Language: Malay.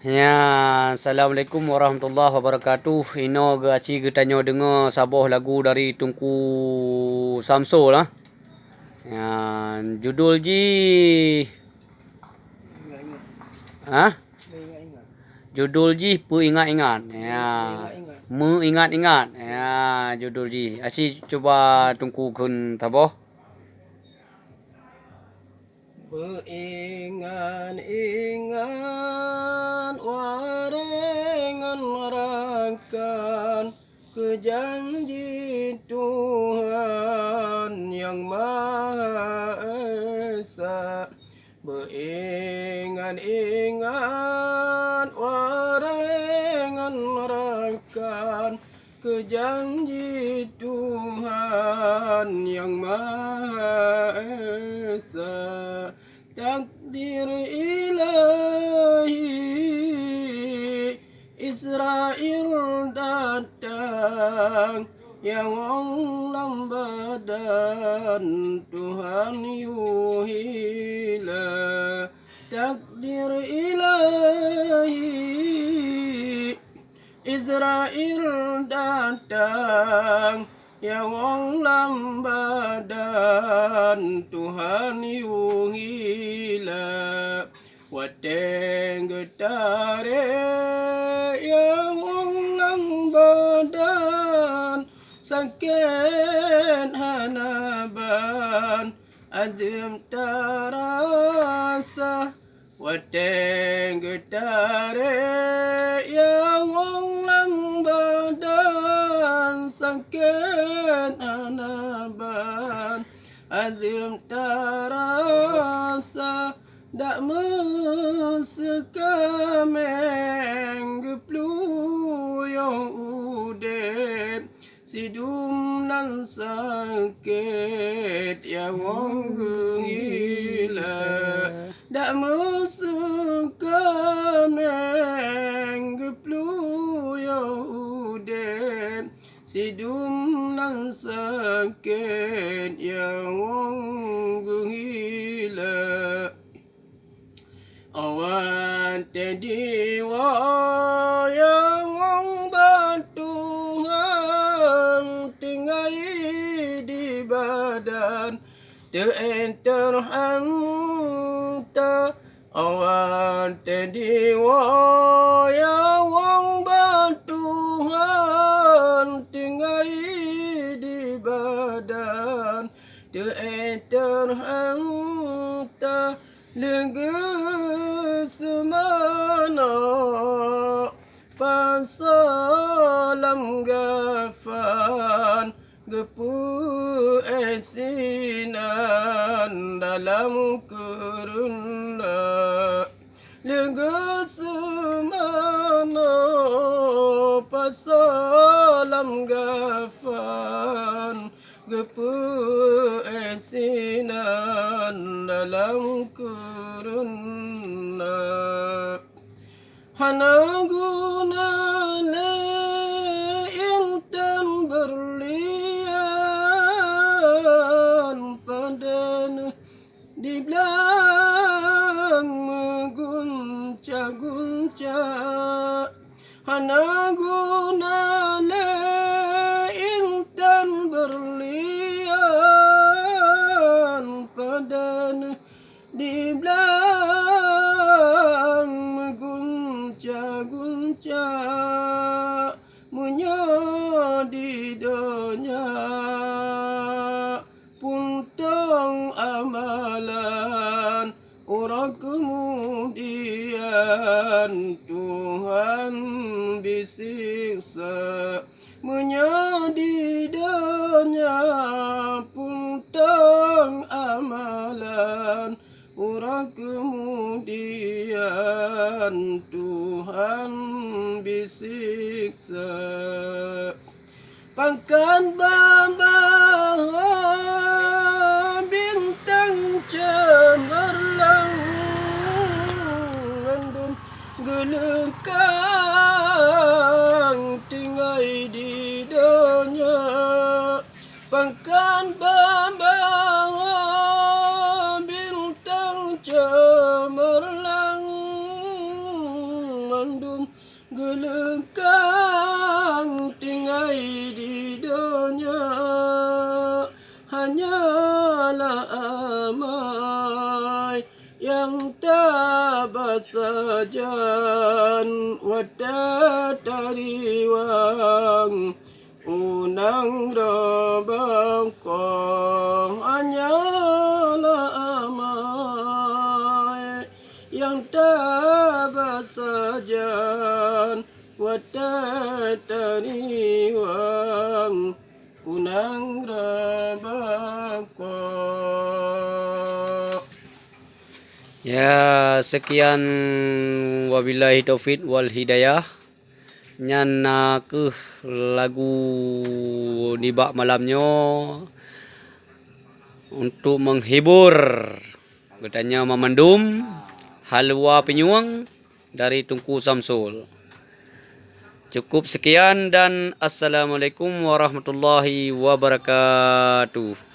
Ya, Assalamualaikum warahmatullahi wabarakatuh. Ino ge aci ge tanyo dengar saboh lagu dari Tunku Samsul lah. Ya, judul ji ha? Judul ji Peingat-ingat. Ya. Mengingat-ingat. Ya, judul ji. Aci coba tungku kun taboh. Beringat-ingat warengan rakan ke janji Tuhan yang Maha Esa. Beringat-ingat warengan rakan ke janji Tuhan yang Maha Esa. Takdir ilahi Israel datang yang lam badan Tuhan yuhila. Takdir ilahi Israel datang yang lam badan Tuhan yuhila. Wateng getare yang lam badan sakit hanaban adem tarasa. Wateng getare yang lam badan sakit hanaban adem tarasa. Dak mesekameng gepluyong udep sidum nan sakit ya wong gila. Dak mesekameng gepluyong udep sidum nan sakit ya wong gila. Awan tediwa yang wong bantuan tinggal di badan teenter hanta. Awan tediwa yang wong bantuan tinggal di badan teenter hanta. Lega semana pasalam gafan gepu esinan dalam kerunda. Lega semana pasalam gafan gepu esinan dalam kuruna. Hana guna le intan berlian padan di belang menggunca-gunca. Hana guna le intan berlian padan di belang menggunca-gunca. Menyadi donya puntang amalan orang kemudian Tuhan bisiksa. Menyadi donya puntang amalan orang kemudian Tuhan bisiksa. Pangkat bawah bintang cemerlang ngandung gelengkang tinggal di dunia. Pangkat bawah bintang cemerlang mendung gelengkang tinggal di dunia hanyalah amai yang tak bersajan wadah dari wang unang rabang kong hanyalah amai yang tak bersajan wadah dari wang unang rabang kong. Ya, sekian wabillahi taufik wal hidayah. Nyan ke lagu di bak malamnya untuk menghibur katanya memendum halwa penyuang dari Tunku Samsul. Cukup sekian dan assalamualaikum warahmatullahi wabarakatuh.